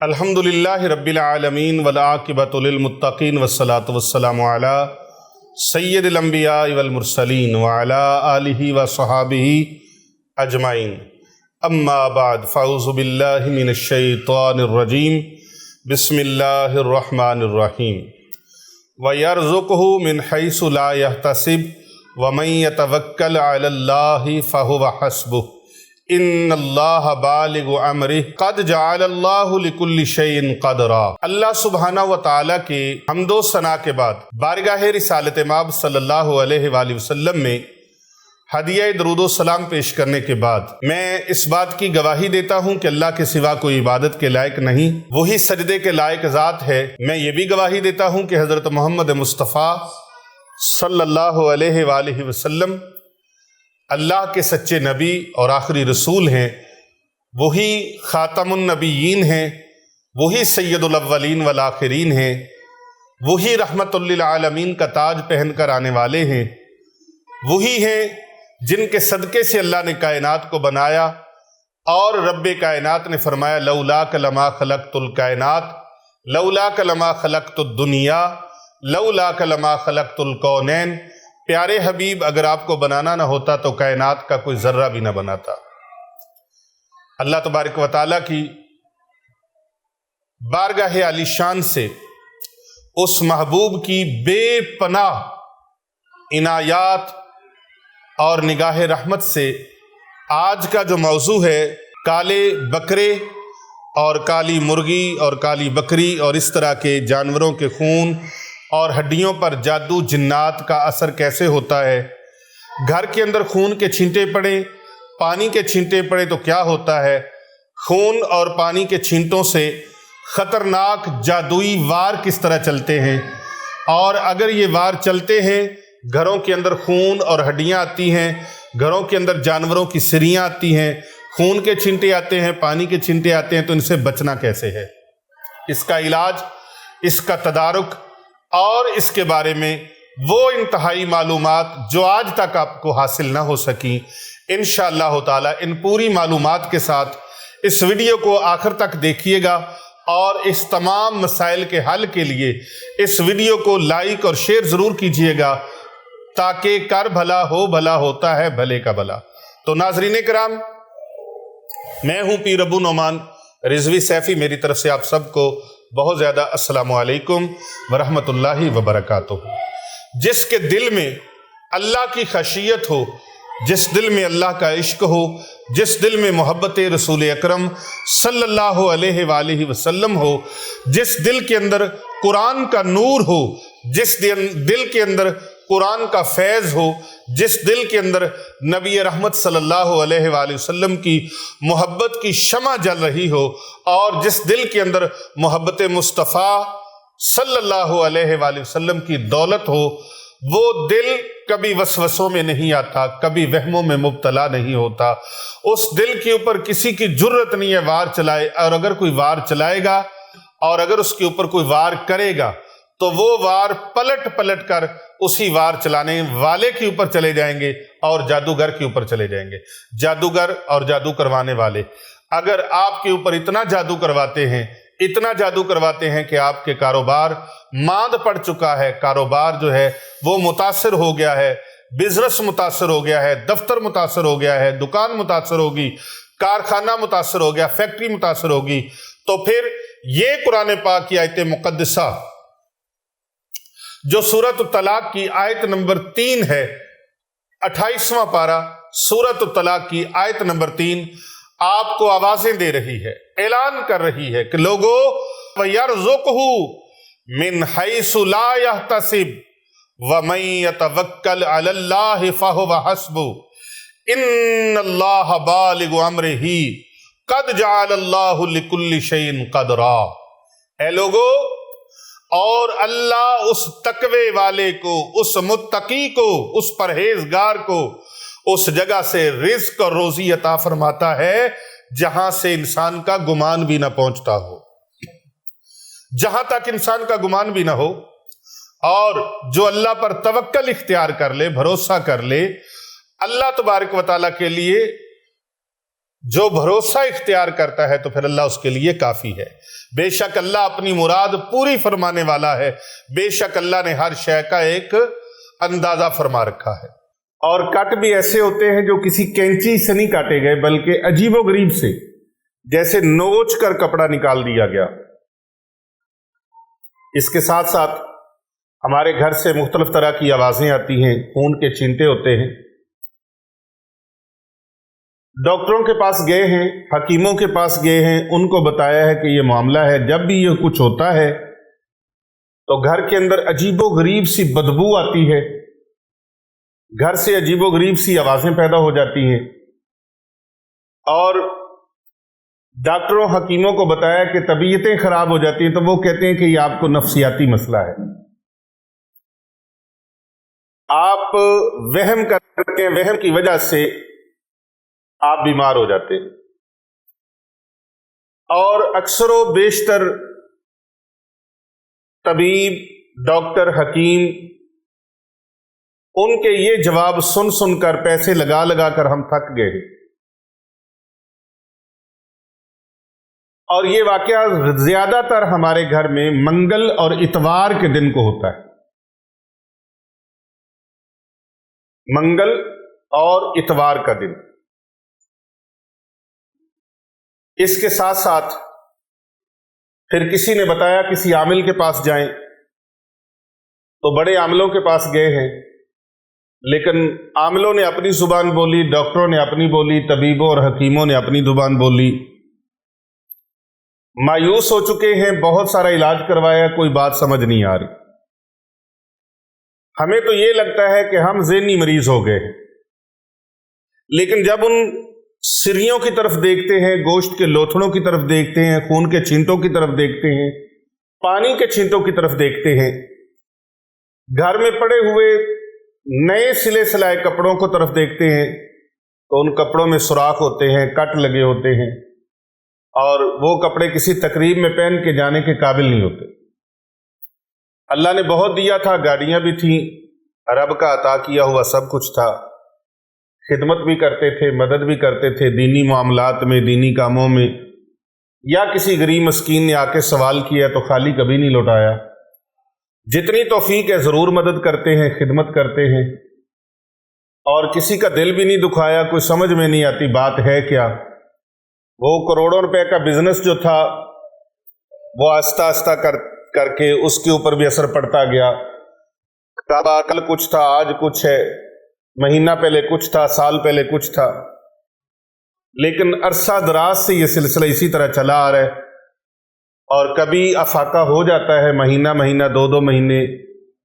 الحمدللہ رب العالمین والعاقبۃ للمتقین والصلاۃ والسلام علی سید الانبیاء والمرسلین وعلی آلہ وصحابہ اجمعین اما بعد فاعوذ باللہ من الشیطان الرجیم بسم اللہ الرحمن الرحیم وَيَرْزُقْهُ مِنْ حَيْثُ لَا يَحْتَسِبُ وَمَنْ يَتَوَكَّلْ عَلَى اللَّهِ فَهُوَ حَسْبُهُ ان اللہ بالغ امرہ قد جعل اللہ لکل شیء قدرا۔ اللہ سبحانہ و تعالیٰ کے حمد و ثنا کے بعد بارگاہ رسالت مآب صلی اللہ علیہ وآلہ وسلم میں ہدیہ درود و سلام پیش کرنے کے بعد میں اس بات کی گواہی دیتا ہوں کہ اللہ کے سوا کوئی عبادت کے لائق نہیں، وہی سجدے کے لائق ذات ہے۔ میں یہ بھی گواہی دیتا ہوں کہ حضرت محمد مصطفیٰ صلی اللہ علیہ وآلہ وسلم اللہ کے سچے نبی اور آخری رسول ہیں، وہی خاتم النبیین ہیں، وہی سید الاولین والآخرین ہیں، وہی رحمت للعالمین کا تاج پہن کر آنے والے ہیں، وہی ہیں جن کے صدقے سے اللہ نے کائنات کو بنایا اور رب کائنات نے فرمایا لولاک لما خلقت الکائنات لولاک لما خلقت الدنیا لولاک لما خلقت الکونین۔ پیارے حبیب، اگر آپ کو بنانا نہ ہوتا تو کائنات کا کوئی ذرہ بھی نہ بناتا۔ اللہ تبارک و تعالیٰ کی بارگاہ عالی شان سے اس محبوب کی بے پناہ عنایات اور نگاہ رحمت سے آج کا جو موضوع ہے کالے بکرے اور کالی مرغی اور کالی بکری اور اس طرح کے جانوروں کے خون اور ہڈیوں پر جادو جنات کا اثر کیسے ہوتا ہے، گھر کے اندر خون کے چھینٹے پڑے، پانی کے چھینٹے پڑے تو کیا ہوتا ہے، خون اور پانی کے چھینٹوں سے خطرناک جادوئی وار کس طرح چلتے ہیں، اور اگر یہ وار چلتے ہیں گھروں کے اندر خون اور ہڈیاں آتی ہیں، گھروں کے اندر جانوروں کی سریاں آتی ہیں، خون کے چھینٹے آتے ہیں، پانی کے چھینٹے آتے ہیں، تو ان سے بچنا کیسے ہے، اس کا علاج، اس کا تدارک اور اس کے بارے میں وہ انتہائی معلومات جو آج تک آپ کو حاصل نہ ہو سکیں، انشاءاللہ تعالی ان پوری معلومات کے ساتھ اس ویڈیو کو آخر تک دیکھیے گا، اور اس تمام مسائل کے حل کے لیے اس ویڈیو کو لائک اور شیئر ضرور کیجئے گا تاکہ کر بھلا ہو بھلا ہوتا ہے بھلے کا بھلا۔ تو ناظرین کرام، میں ہوں پیر ابو نعمان رضوی سیفی، میری طرف سے آپ سب کو بہت زیادہ السلام علیکم ورحمۃ اللہ وبرکاتہ۔ جس کے دل میں اللہ کی خشیت ہو، جس دل میں اللہ کا عشق ہو، جس دل میں محبت رسول اکرم صلی اللہ علیہ وآلہ وسلم ہو، جس دل کے اندر قرآن کا نور ہو، جس دل کے اندر قرآن کا فیض ہو، جس دل کے اندر نبی رحمت صلی اللہ علیہ وآلہ وسلم کی محبت کی شمع جل رہی ہو، اور جس دل کے اندر محبت مصطفیٰ صلی اللہ علیہ وآلہ وسلم کی دولت ہو، وہ دل کبھی وسوسوں میں نہیں آتا، کبھی وہموں میں مبتلا نہیں ہوتا۔ اس دل کے اوپر کسی کی جرت نہیں ہے وار چلائے، اور اگر کوئی وار چلائے گا اور اگر اس کے اوپر کوئی وار کرے گا تو وہ وار پلٹ پلٹ کر اسی وار چلانے والے کے اوپر چلے جائیں گے اور جادوگر کے اوپر چلے جائیں گے۔ جادوگر اور جادو کروانے والے اگر آپ کے اوپر اتنا جادو کرواتے ہیں کہ آپ کے کاروبار ماند پڑ چکا ہے، کاروبار جو ہے وہ متاثر ہو گیا ہے، بزنس متاثر ہو گیا ہے، دفتر متاثر ہو گیا ہے، دکان متاثر ہوگی، کارخانہ متاثر ہو گیا، فیکٹری متاثر ہوگی، تو پھر یہ قرآن پاک کی آیت مقدسہ جو سورۃ الطلاق کی آیت نمبر 3 ہے، 28واں پارہ سورۃ الطلاق کی آیت نمبر 3 آپ کو آوازیں دے رہی ہے، اعلان کر رہی ہے کہ لوگو وَيَرْزُقْهُ مِنْ حَيْثُ لَا يَحْتَسِبُ وَمَنْ يَتَوَكَّلْ عَلَى اللَّهِ فَهُوَ حَسْبُهُ إِنَّ اللَّهَ بَالِغُ أَمْرِهِ قَدْ جَعَلَ اللَّهُ لِكُلِّ شَيْءٍ قَدْرًا۔ اے لوگو، اور اللہ اس تقوی والے کو، اس متقی کو، اس پرہیزگار کو اس جگہ سے رزق اور روزی عطا فرماتا ہے جہاں سے انسان کا گمان بھی نہ پہنچتا ہو، جہاں تک انسان کا گمان بھی نہ ہو۔ اور جو اللہ پر توکل اختیار کر لے، بھروسہ کر لے، اللہ تبارک و تعالیٰ کے لیے جو بھروسہ اختیار کرتا ہے تو پھر اللہ اس کے لیے کافی ہے۔ بے شک اللہ اپنی مراد پوری فرمانے والا ہے، بے شک اللہ نے ہر شے کا ایک اندازہ فرما رکھا ہے۔ اور کٹ بھی ایسے ہوتے ہیں جو کسی کینچی سے نہیں کاٹے گئے، بلکہ عجیب و غریب سے، جیسے نوچ کر کپڑا نکال دیا گیا۔ اس کے ساتھ ساتھ ہمارے گھر سے مختلف طرح کی آوازیں آتی ہیں، خون کے چھینٹے ہوتے ہیں۔ ڈاکٹروں کے پاس گئے ہیں، حکیموں کے پاس گئے ہیں، ان کو بتایا ہے کہ یہ معاملہ ہے، جب بھی یہ کچھ ہوتا ہے تو گھر کے اندر عجیب و غریب سی بدبو آتی ہے، گھر سے عجیب و غریب سی آوازیں پیدا ہو جاتی ہیں، اور ڈاکٹروں حکیموں کو بتایا کہ طبیعتیں خراب ہو جاتی ہیں، تو وہ کہتے ہیں کہ یہ آپ کو نفسیاتی مسئلہ ہے، آپ وہم کرتے ہیں، وہم کی وجہ سے آپ بیمار ہو جاتے ہیں۔ اور اکثر و بیشتر طبیب، ڈاکٹر، حکیم، ان کے یہ جواب سن سن کر، پیسے لگا لگا کر ہم تھک گئے ہیں۔ اور یہ واقعہ زیادہ تر ہمارے گھر میں منگل اور اتوار کے دن کو ہوتا ہے، منگل اور اتوار کا دن۔ اس کے ساتھ ساتھ پھر کسی نے بتایا کسی عامل کے پاس جائیں، تو بڑے عاملوں کے پاس گئے ہیں، لیکن عاملوں نے اپنی زبان بولی، ڈاکٹروں نے اپنی بولی، طبیبوں اور حکیموں نے اپنی زبان بولی، مایوس ہو چکے ہیں، بہت سارا علاج کروایا، کوئی بات سمجھ نہیں آ رہی۔ ہمیں تو یہ لگتا ہے کہ ہم ذہنی مریض ہو گئے ہیں، لیکن جب ان سریوں کی طرف دیکھتے ہیں، گوشت کے لوتھڑوں کی طرف دیکھتے ہیں، خون کے چھینٹوں کی طرف دیکھتے ہیں، پانی کے چھینٹوں کی طرف دیکھتے ہیں، گھر میں پڑے ہوئے نئے سلے سلائے کپڑوں کو طرف دیکھتے ہیں، تو ان کپڑوں میں سوراخ ہوتے ہیں، کٹ لگے ہوتے ہیں، اور وہ کپڑے کسی تقریب میں پہن کے جانے کے قابل نہیں ہوتے۔ اللہ نے بہت دیا تھا، گاڑیاں بھی تھیں، رب کا عطا کیا ہوا سب کچھ تھا، خدمت بھی کرتے تھے، مدد بھی کرتے تھے، دینی معاملات میں، دینی کاموں میں، یا کسی غریب مسکین نے آ کے سوال کیا تو خالی کبھی نہیں لوٹایا۔ جتنی توفیق ہے ضرور مدد کرتے ہیں، خدمت کرتے ہیں، اور کسی کا دل بھی نہیں دکھایا۔ کوئی سمجھ میں نہیں آتی بات ہے کیا، وہ کروڑوں روپے کا بزنس جو تھا وہ آہستہ آہستہ کر کے اس کے اوپر بھی اثر پڑتا گیا۔ کل کچھ تھا، آج کچھ ہے، مہینہ پہلے کچھ تھا، سال پہلے کچھ تھا، لیکن عرصہ دراز سے یہ سلسلہ اسی طرح چلا آ رہا ہے، اور کبھی افاقہ ہو جاتا ہے، مہینہ دو مہینے،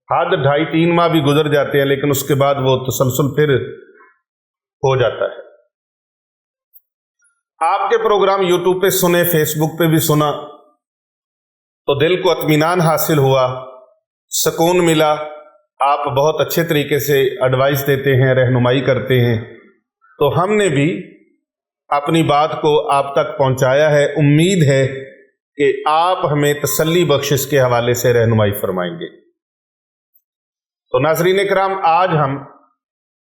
حد 2.5-3 ماہ بھی گزر جاتے ہیں، لیکن اس کے بعد وہ تسلسل پھر ہو جاتا ہے۔ آپ کے پروگرام یوٹیوب پہ سنے، فیس بک پہ بھی سنا، تو دل کو اطمینان حاصل ہوا، سکون ملا۔ آپ بہت اچھے طریقے سے ایڈوائس دیتے ہیں، رہنمائی کرتے ہیں، تو ہم نے بھی اپنی بات کو آپ تک پہنچایا ہے۔ امید ہے کہ آپ ہمیں تسلی بخشش کے حوالے سے رہنمائی فرمائیں گے۔ تو ناظرین کرام، آج ہم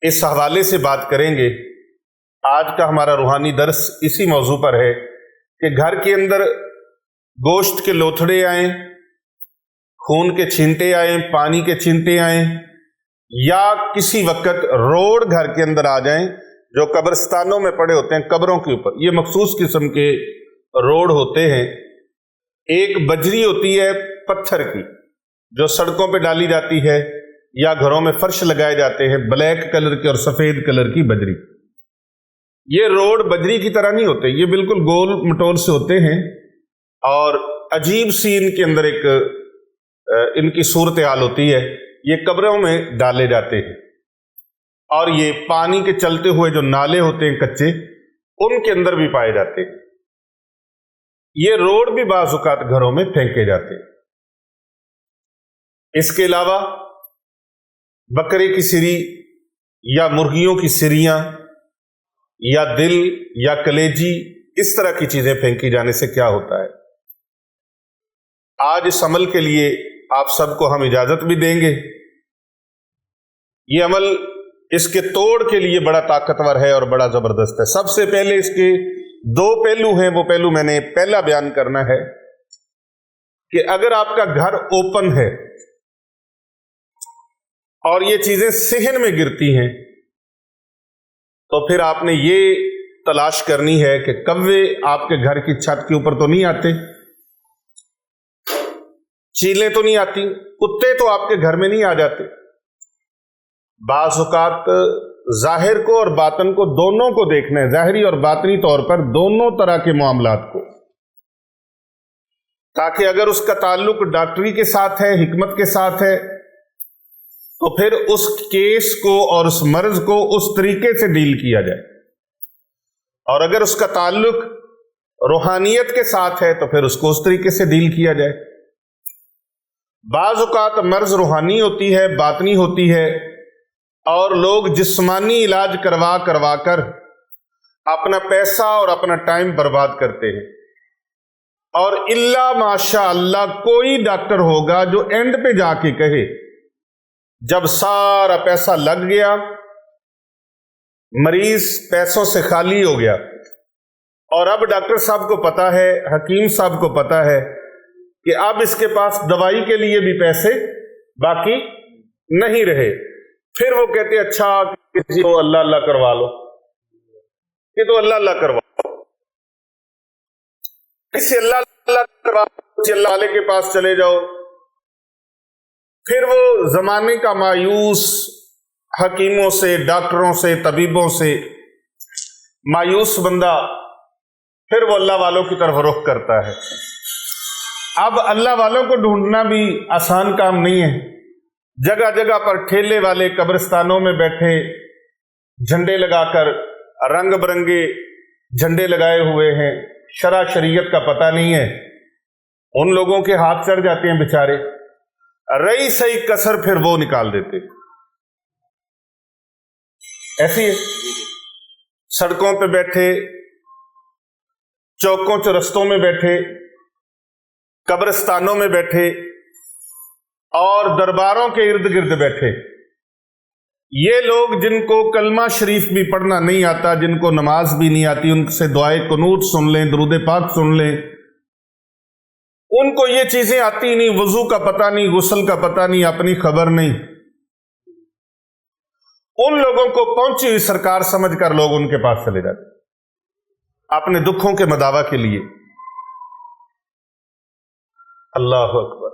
اس حوالے سے بات کریں گے۔ آج کا ہمارا روحانی درس اسی موضوع پر ہے کہ گھر کے اندر گوشت کے لوتھڑے آئیں، خون کے چھینٹے آئیں، پانی کے چھینٹے آئیں، یا کسی وقت روڑ گھر کے اندر آ جائیں جو قبرستانوں میں پڑے ہوتے ہیں، قبروں کے اوپر۔ یہ مخصوص قسم کے روڑ ہوتے ہیں۔ ایک بجری ہوتی ہے پتھر کی، جو سڑکوں پہ ڈالی جاتی ہے یا گھروں میں فرش لگائے جاتے ہیں، بلیک کلر کے اور سفید کلر کی بجری۔ یہ روڑ بجری کی طرح نہیں ہوتے، یہ بالکل گول مٹول سے ہوتے ہیں، اور عجیب سی ان کے اندر ایک ان کی صورتحال ہوتی ہے۔ یہ قبروں میں ڈالے جاتے ہیں، اور یہ پانی کے چلتے ہوئے جو نالے ہوتے ہیں کچے، ان کے اندر بھی پائے جاتے ہیں۔ یہ روڑ بھی بعض اوقات گھروں میں پھینکے جاتے ہیں۔ اس کے علاوہ بکرے کی سری یا مرغیوں کی سریاں یا دل یا کلیجی، اس طرح کی چیزیں پھینکی جانے سے کیا ہوتا ہے؟ آج اس عمل کے لیے آپ سب کو ہم اجازت بھی دیں گے۔ یہ عمل اس کے توڑ کے لیے بڑا طاقتور ہے اور بڑا زبردست ہے۔ سب سے پہلے اس کے دو پہلو ہیں، وہ پہلو میں نے پہلا بیان کرنا ہے کہ اگر آپ کا گھر اوپن ہے اور یہ چیزیں صحن میں گرتی ہیں تو پھر آپ نے یہ تلاش کرنی ہے کہ کوے آپ کے گھر کی چھت کے اوپر تو نہیں آتے، چیلیں تو نہیں آتی، کتے تو آپ کے گھر میں نہیں آ جاتے۔ بعض اوقات ظاہر کو اور باطن کو دونوں کو دیکھنا ہے، ظاہری اور باطنی طور پر دونوں طرح کے معاملات کو، تاکہ اگر اس کا تعلق ڈاکٹری کے ساتھ ہے، حکمت کے ساتھ ہے، تو پھر اس کیس کو اور اس مرض کو اس طریقے سے ڈیل کیا جائے، اور اگر اس کا تعلق روحانیت کے ساتھ ہے تو پھر اس کو اس طریقے سے ڈیل کیا جائے۔ بعض اوقات مرض روحانی ہوتی ہے، باطنی ہوتی ہے، اور لوگ جسمانی علاج کروا کر اپنا پیسہ اور اپنا ٹائم برباد کرتے ہیں، اور الا ماشاء اللہ کوئی ڈاکٹر ہوگا جو اینڈ پہ جا کے کہے جب سارا پیسہ لگ گیا، مریض پیسوں سے خالی ہو گیا، اور اب ڈاکٹر صاحب کو پتا ہے، حکیم صاحب کو پتا ہے کہ اب اس کے پاس دوائی کے لیے بھی پیسے باقی نہیں رہے، پھر وہ کہتے ہیں اچھا کسی کو اللہ اللہ کروا لو، کہ تو اللہ اللہ کروا لو، کسی اللہ اللہ کروا لو، کسی اللہ والے کے پاس چلے جاؤ۔ پھر وہ زمانے کا مایوس حکیموں سے، ڈاکٹروں سے، طبیبوں سے مایوس بندہ پھر وہ اللہ والوں کی طرف رخ کرتا ہے۔ اب اللہ والوں کو ڈھونڈنا بھی آسان کام نہیں ہے۔ جگہ جگہ پر ٹھیلے والے قبرستانوں میں بیٹھے جھنڈے لگا کر، رنگ برنگے جھنڈے لگائے ہوئے ہیں، شرع شریعت کا پتہ نہیں ہے، ان لوگوں کے ہاتھ چڑھ جاتے ہیں بیچارے، رہی صحیح کسر پھر وہ نکال دیتے۔ ایسی ہے، سڑکوں پہ بیٹھے، چوکوں چرستوں میں بیٹھے، قبرستانوں میں بیٹھے، اور درباروں کے ارد گرد بیٹھے، یہ لوگ جن کو کلمہ شریف بھی پڑھنا نہیں آتا، جن کو نماز بھی نہیں آتی، ان سے دعائے قنوت سن لیں، درود پاک سن لیں، ان کو یہ چیزیں آتی نہیں، وضو کا پتہ نہیں، غسل کا پتہ نہیں، اپنی خبر نہیں، ان لوگوں کو پہنچی ہوئی سرکار سمجھ کر لوگ ان کے پاس چلے جاتے اپنے دکھوں کے مداوع کے لیے۔ اللہ اکبر۔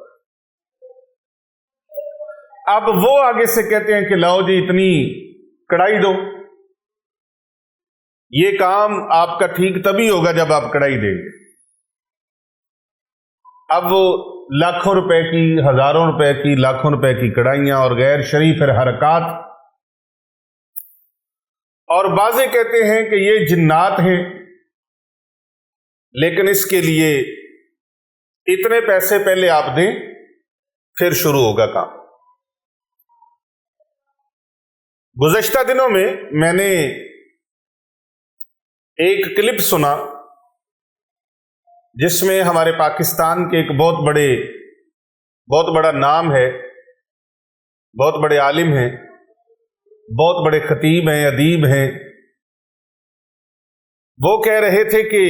اب وہ آگے سے کہتے ہیں کہ لاؤ جی اتنی کڑائی دو، یہ کام آپ کا ٹھیک تبھی ہوگا جب آپ کڑائی دیں گے۔ اب وہ لاکھوں روپے کی، ہزاروں روپے کی، لاکھوں روپے کی کڑائیاں اور غیر شریف حرکات، اور بعضے کہتے ہیں کہ یہ جنات ہیں، لیکن اس کے لیے اتنے پیسے پہلے آپ دیں پھر شروع ہوگا کام۔ گزشتہ دنوں میں نے ایک کلپ سنا جس میں ہمارے پاکستان کے ایک بہت بڑا نام ہے، بہت بڑے عالم ہیں، بہت بڑے خطیب ہیں، ادیب ہیں، وہ کہہ رہے تھے کہ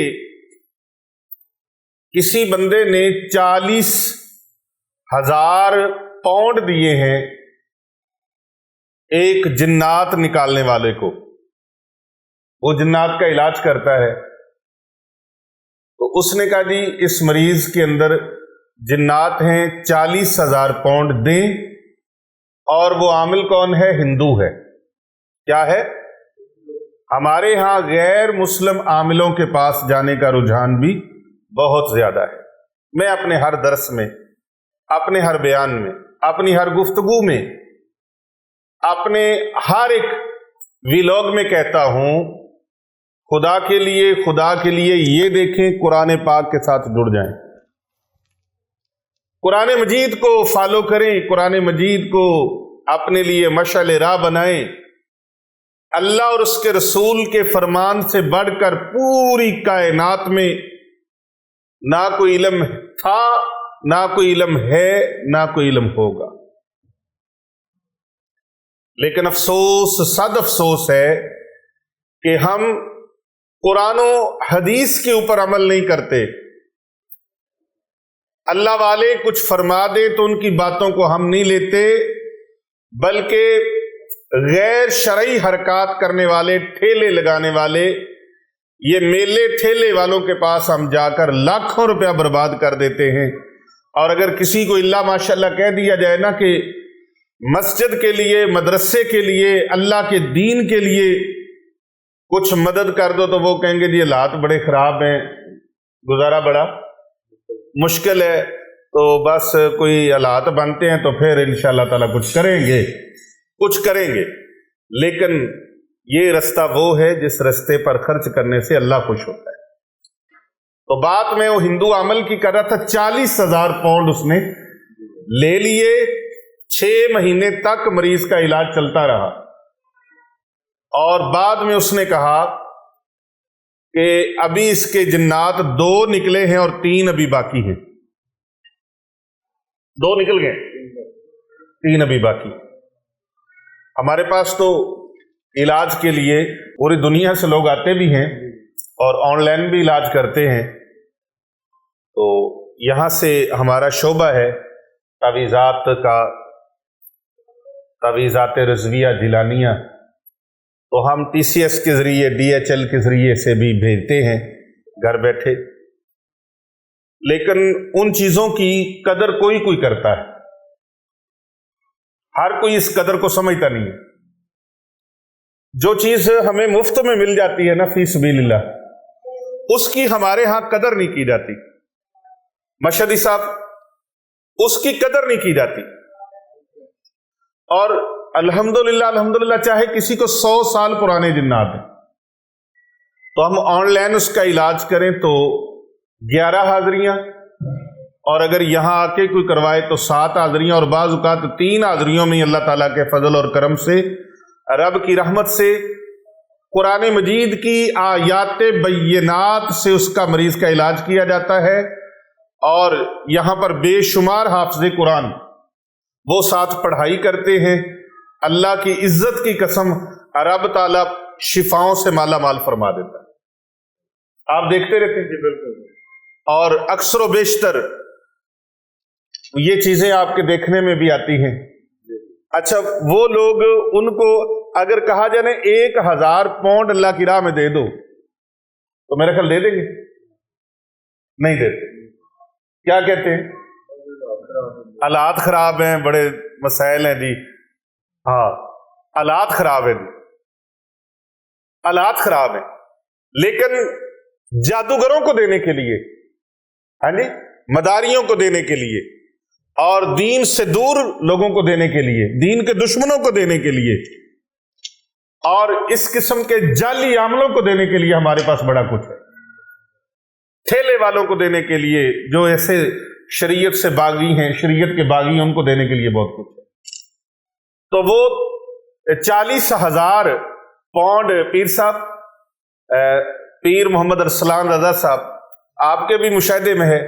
کسی بندے نے 40,000 پاؤنڈ دیے ہیں ایک جنات نکالنے والے کو، وہ جنات کا علاج کرتا ہے، تو اس نے کہا جی اس مریض کے اندر جنات ہیں، 40,000 پاؤنڈ دیں، اور وہ عامل کون ہے؟ ہندو ہے۔ کیا ہے؟ ہمارے ہاں غیر مسلم عاملوں کے پاس جانے کا رجحان بھی بہت زیادہ ہے۔ میں اپنے ہر درس میں، اپنے ہر بیان میں، اپنی ہر گفتگو میں، اپنے ہر ایک ویلاگ میں کہتا ہوں، خدا کے لیے یہ دیکھیں، قرآن پاک کے ساتھ جڑ جائیں، قرآن مجید کو فالو کریں، قرآن مجید کو اپنے لیے مشعل راہ بنائیں۔ اللہ اور اس کے رسول کے فرمان سے بڑھ کر پوری کائنات میں نہ کوئی علم تھا، نہ کوئی علم ہے، نہ کوئی علم ہوگا۔ لیکن افسوس صد افسوس ہے کہ ہم قرآن و حدیث کے اوپر عمل نہیں کرتے۔ اللہ والے کچھ فرما دیں تو ان کی باتوں کو ہم نہیں لیتے، بلکہ غیر شرعی حرکات کرنے والے، ٹھیلے لگانے والے، یہ میلے ٹھیلے والوں کے پاس ہم جا کر لاکھوں روپیہ برباد کر دیتے ہیں۔ اور اگر کسی کو اللہ ماشاءاللہ کہہ دیا جائے نا کہ مسجد کے لیے، مدرسے کے لیے، اللہ کے دین کے لیے کچھ مدد کر دو، تو وہ کہیں گے جی حالات بڑے خراب ہیں، گزارا بڑا مشکل ہے، تو بس کوئی حالات بنتے ہیں تو پھر انشاءاللہ تعالیٰ کچھ کریں گے۔ لیکن یہ رستہ وہ ہے جس رستے پر خرچ کرنے سے اللہ خوش ہوتا ہے۔ تو بات میں وہ ہندو عمل کی کر رہا تھا، 40,000 پاؤنڈ اس نے لے لیے، 6 مہینے تک مریض کا علاج چلتا رہا، اور بعد میں اس نے کہا کہ ابھی اس کے جنات 2 نکلے ہیں اور 3 ابھی باقی ہیں۔ 2 نکل گئے، 3 ابھی باقی۔ ہمارے پاس تو علاج کے لیے پوری دنیا سے لوگ آتے بھی ہیں اور آن لائن بھی علاج کرتے ہیں۔ تو یہاں سے ہمارا شعبہ ہے تعویذات رضویہ جیلانیہ، تو ہم TCS کے ذریعے، DHL کے ذریعے سے بھی بھیجتے ہیں گھر بیٹھے۔ لیکن ان چیزوں کی قدر کوئی کرتا ہے، ہر کوئی اس قدر کو سمجھتا نہیں ہے۔ جو چیز ہمیں مفت میں مل جاتی ہے نا فی سبیل اللہ، اس کی ہمارے ہاں قدر نہیں کی جاتی۔ مشہدی صاحب، اس کی قدر نہیں کی جاتی۔ اور الحمدللہ چاہے کسی کو 100 سال پرانے جنات ہیں، تو ہم آن لائن اس کا علاج کریں تو 11 حاضریاں، اور اگر یہاں آ کے کوئی کروائے تو 7 حاضریاں، اور بعض اوقات 3 حاضریوں میں اللہ تعالیٰ کے فضل اور کرم سے، رب کی رحمت سے، قرآن مجید کی آیات بینات سے اس کا مریض کا علاج کیا جاتا ہے۔ اور یہاں پر بے شمار حافظ قرآن وہ ساتھ پڑھائی کرتے ہیں۔ اللہ کی عزت کی قسم، رب تعالیٰ شفاؤں سے مالا مال فرما دیتا ہے۔ آپ دیکھتے رہتے ہیں جی، بالکل، اور اکثر و بیشتر یہ چیزیں آپ کے دیکھنے میں بھی آتی ہیں۔ اچھا، وہ لوگ، ان کو اگر کہا جائے 1,000 پاؤنڈ اللہ کی راہ میں دے دو تو میرا خیال دے دیں گے؟ نہیں دیتے۔ کیا کہتے ہیں؟ حالات خراب ہیں، بڑے مسائل ہیں جی۔ ہاں، حالات خراب ہیں جی، حالات خراب ہیں، لیکن جادوگروں کو دینے کے لیے، ہاں جی، مداریوں کو دینے کے لیے، اور دین سے دور لوگوں کو دینے کے لیے، دین کے دشمنوں کو دینے کے لیے، اور اس قسم کے جعلی عاملوں کو دینے کے لیے ہمارے پاس بڑا کچھ ہے۔ ٹھیلے والوں کو دینے کے لیے، جو ایسے شریعت سے باغی ہیں، شریعت کے باغی ہیں، ان کو دینے کے لیے بہت کچھ ہے۔ تو وہ 40,000 پاؤنڈ پیر صاحب، پیر محمد ارسلان رضا صاحب، آپ کے بھی مشاہدے میں ہے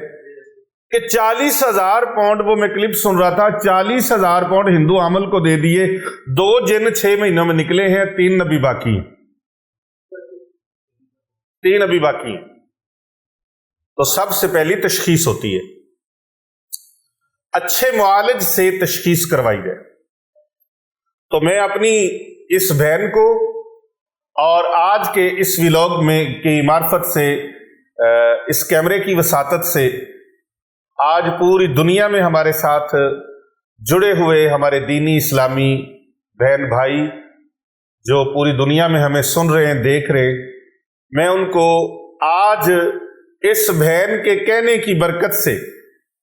کہ 40,000 پاؤنڈ، وہ میں کلپ سن رہا تھا، 40,000 پاؤنڈ ہندو عامل کو دے دیے۔ 2 جن 6 مہینوں میں نکلے ہیں، 3 ابھی باقی ہیں، 3 ابھی باقی ہیں۔ تو سب سے پہلی تشخیص ہوتی ہے، اچھے معالج سے تشخیص کروائی جائے۔ تو میں اپنی اس بہن کو اور آج کے اس ولاگ میں کی معرفت سے، اس کیمرے کی وساطت سے، آج پوری دنیا میں ہمارے ساتھ جڑے ہوئے ہمارے دینی اسلامی بہن بھائی جو پوری دنیا میں ہمیں سن رہے ہیں، دیکھ رہے ہیں، میں ان کو آج اس بہن کے کہنے کی برکت سے،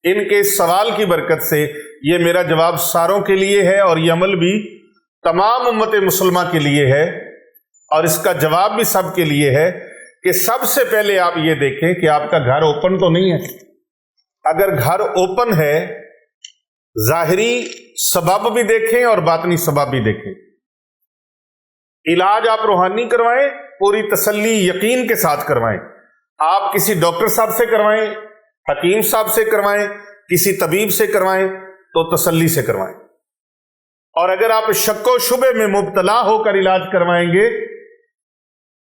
ان کے سوال کی برکت سے، یہ میرا جواب ساروں کے لیے ہے، اور یہ عمل بھی تمام امت مسلمہ کے لیے ہے، اور اس کا جواب بھی سب کے لیے ہے کہ سب سے پہلے آپ یہ دیکھیں کہ آپ کا گھر اوپن تو نہیں ہے۔ اگر گھر اوپن ہے، ظاہری سبب بھی دیکھیں اور باطنی سبب بھی دیکھیں۔ علاج آپ روحانی کروائیں، پوری تسلی یقین کے ساتھ کروائیں۔ آپ کسی ڈاکٹر صاحب سے کروائیں، حکیم صاحب سے کروائیں، کسی طبیب سے کروائیں تو تسلی سے کروائیں۔ اور اگر آپ شک و شبے میں مبتلا ہو کر علاج کروائیں گے،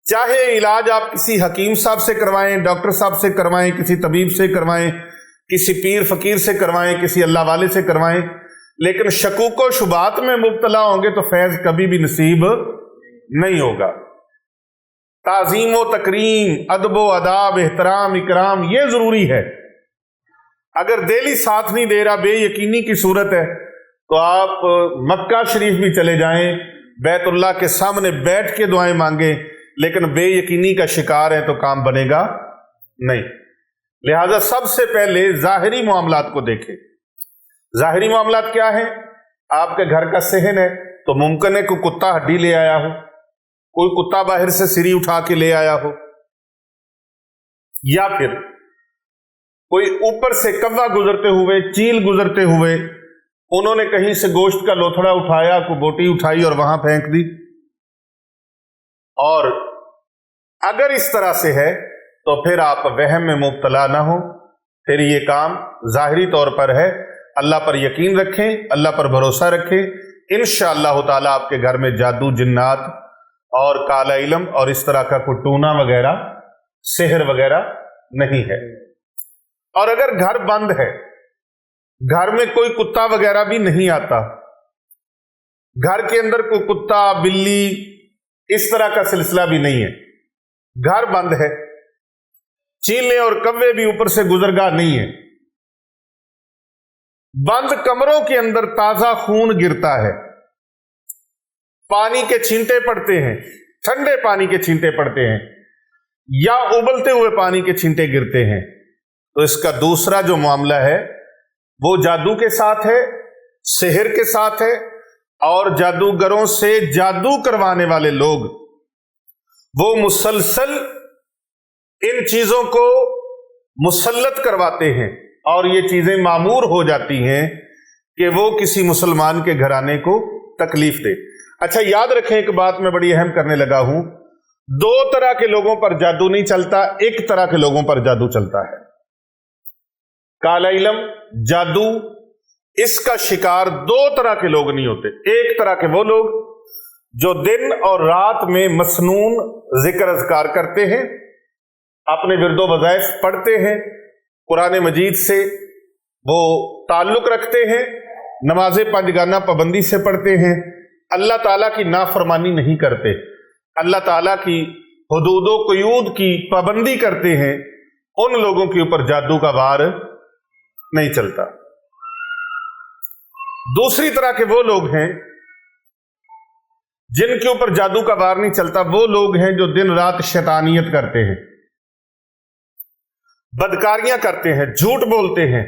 چاہے علاج آپ کسی حکیم صاحب سے کروائیں، ڈاکٹر صاحب سے کروائیں، کسی طبیب سے کروائیں، کسی پیر فقیر سے کروائیں، کسی اللہ والے سے کروائیں، لیکن شکوک و شبہات میں مبتلا ہوں گے تو فیض کبھی بھی نصیب نہیں ہوگا۔ تعظیم و تکریم، ادب و آداب، احترام اکرام یہ ضروری ہے۔ اگر دہلی ساتھ نہیں دے رہا، بے یقینی کی صورت ہے، تو آپ مکہ شریف بھی چلے جائیں، بیت اللہ کے سامنے بیٹھ کے دعائیں مانگیں، لیکن بے یقینی کا شکار ہے تو کام بنے گا نہیں۔ لہذا سب سے پہلے ظاہری معاملات کو دیکھیں۔ ظاہری معاملات کیا ہیں؟ آپ کے گھر کا صحن ہے تو ممکن ہے کوئی کتا ہڈی لے آیا ہو، کوئی کتا باہر سے سری اٹھا کے لے آیا ہو، یا پھر کوئی اوپر سے کوا گزرتے ہوئے، چیل گزرتے ہوئے، انہوں نے کہیں سے گوشت کا لوتھڑا اٹھایا، کوئی بوٹی اٹھائی اور وہاں پھینک دی۔ اور اگر اس طرح سے ہے تو پھر آپ وہم میں مبتلا نہ ہو، پھر یہ کام ظاہری طور پر ہے۔ اللہ پر یقین رکھیں، اللہ پر بھروسہ رکھیں، انشاءاللہ تعالی آپ کے گھر میں جادو، جنات اور کالا علم اور اس طرح کا کوئی ٹونا وغیرہ، سحر وغیرہ نہیں ہے۔ اور اگر گھر بند ہے، گھر میں کوئی کتا وغیرہ بھی نہیں آتا، گھر کے اندر کوئی کتا، بلی، اس طرح کا سلسلہ بھی نہیں ہے، گھر بند ہے، چیلے اور کوے بھی اوپر سے گزرگاہ نہیں ہے، بند کمروں کے اندر تازہ خون گرتا ہے، پانی کے چھینٹے پڑتے ہیں، ٹھنڈے پانی کے چھینٹے پڑتے ہیں یا ابلتے ہوئے پانی کے چھینٹے گرتے ہیں، تو اس کا دوسرا جو معاملہ ہے وہ جادو کے ساتھ ہے، سحر کے ساتھ ہے، اور جادوگروں سے جادو کروانے والے لوگ وہ مسلسل ان چیزوں کو مسلط کرواتے ہیں اور یہ چیزیں معمور ہو جاتی ہیں کہ وہ کسی مسلمان کے گھرانے کو تکلیف دے۔ اچھا یاد رکھیں، ایک بات میں بڑی اہم کرنے لگا ہوں، دو طرح کے لوگوں پر جادو نہیں چلتا، ایک طرح کے لوگوں پر جادو چلتا ہے۔ کالا علم، جادو، اس کا شکار دو طرح کے لوگ نہیں ہوتے۔ ایک طرح کے وہ لوگ جو دن اور رات میں مسنون ذکر اذکار کرتے ہیں، اپنے ورد و وظائف پڑھتے ہیں، قرآن مجید سے وہ تعلق رکھتے ہیں، نماز پنجگانہ پابندی سے پڑھتے ہیں، اللہ تعالیٰ کی نافرمانی نہیں کرتے، اللہ تعالیٰ کی حدود و قیود کی پابندی کرتے ہیں، ان لوگوں کے اوپر جادو کا وار نہیں چلتا۔ دوسری طرح کے وہ لوگ ہیں جن کے اوپر جادو کا وار نہیں چلتا، وہ لوگ ہیں جو دن رات شیطانیت کرتے ہیں، بدکاریاں کرتے ہیں، جھوٹ بولتے ہیں،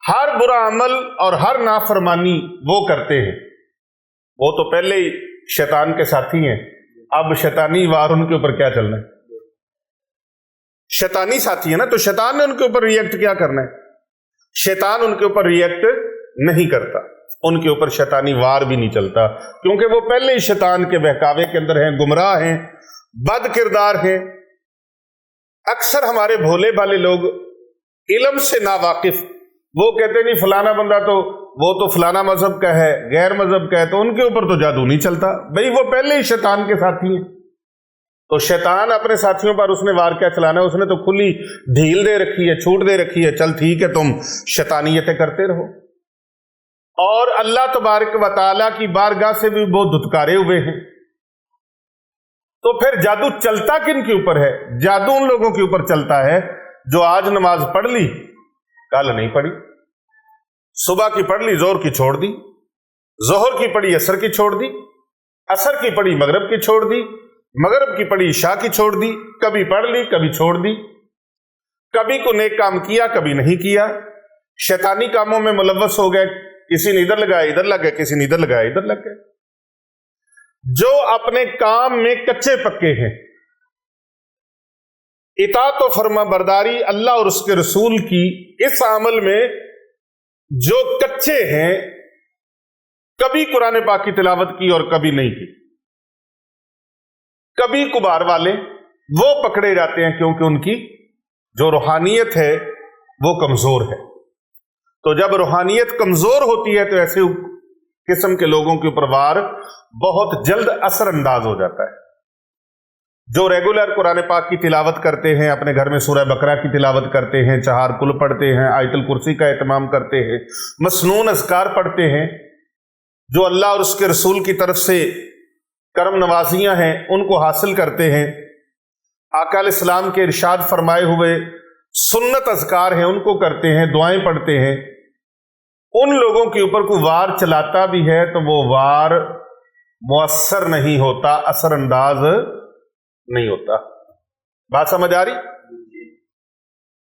ہر برا عمل اور ہر نافرمانی وہ کرتے ہیں۔ وہ تو پہلے ہی شیطان کے ساتھی ہیں، اب شیطانی وار ان کے اوپر کیا چلنا ہے؟ شیطانی ساتھی ہے نا، تو شیطان نے ان کے اوپر ریئیکٹ کیا کرنا ہے؟ شیطان ان کے اوپر ریئیکٹ نہیں کرتا، ان کے اوپر شیطانی وار بھی نہیں چلتا، کیونکہ وہ پہلے ہی شیطان کے بہکاوے کے اندر ہیں، گمراہ ہیں، بد کردار ہیں۔ اکثر ہمارے بھولے بھالے لوگ علم سے ناواقف، وہ کہتے نہیں فلانا بندہ تو وہ تو فلانا مذہب کا ہے، غیر مذہب کا ہے، تو ان کے اوپر تو جادو نہیں چلتا۔ بھئی وہ پہلے ہی شیطان کے ساتھی ہیں، تو شیطان اپنے ساتھیوں پر اس نے وار کیا چلانا ہے؟ اس نے تو کھلی ڈھیل دے رکھی ہے، چھوٹ دے رکھی ہے، چل ٹھیک ہے تم شیطانیتیں کرتے رہو۔ اور اللہ تبارک و تعالیٰ کی بارگاہ سے بھی وہ دھتکارے ہوئے ہیں۔ تو پھر جادو چلتا کن کے اوپر ہے؟ جادو ان لوگوں کے اوپر چلتا ہے جو آج نماز پڑھ لی، کل نہیں پڑھی، صبح کی پڑھ لی، زور کی چھوڑ دی، ظہر کی پڑھی، عصر کی چھوڑ دی، عصر کی پڑھی، مغرب کی چھوڑ دی، مغرب کی پڑھی، عشاء کی چھوڑ دی، کبھی پڑھ لی کبھی چھوڑ دی، کبھی کو نیک کام کیا کبھی نہیں کیا، شیطانی کاموں میں ملوث ہو گئے، کسی نے ادھر لگایا ادھر لگ گئے، کسی نے ادھر لگایا ادھر لگ گئے۔ جو اپنے کام میں کچے پکے ہیں، اطاعت و فرما برداری اللہ اور اس کے رسول کی اس عمل میں جو کچے ہیں، کبھی قرآن پاک کی تلاوت کی اور کبھی نہیں کی، کبھی کبھار والے وہ پکڑے جاتے ہیں کیونکہ ان کی جو روحانیت ہے وہ کمزور ہے۔ تو جب روحانیت کمزور ہوتی ہے تو ایسے قسم کے لوگوں کے اوپر وار بہت جلد اثر انداز ہو جاتا ہے۔ جو ریگولر قرآن پاک کی تلاوت کرتے ہیں، اپنے گھر میں سورہ بقرہ کی تلاوت کرتے ہیں، 4 کل پڑھتے ہیں، آیت الکرسی کا اہتمام کرتے ہیں، مسنون اذکار پڑھتے ہیں، جو اللہ اور اس کے رسول کی طرف سے کرم نوازیاں ہیں ان کو حاصل کرتے ہیں، آقا علیہ السلام کے ارشاد فرمائے ہوئے سنت اذکار ہیں ان کو کرتے ہیں، دعائیں پڑھتے ہیں، ان لوگوں کے اوپر کوئی وار چلاتا بھی ہے تو وہ وار مؤثر نہیں ہوتا، اثر انداز نہیں ہوتا۔ بات سمجھ آ رہی؟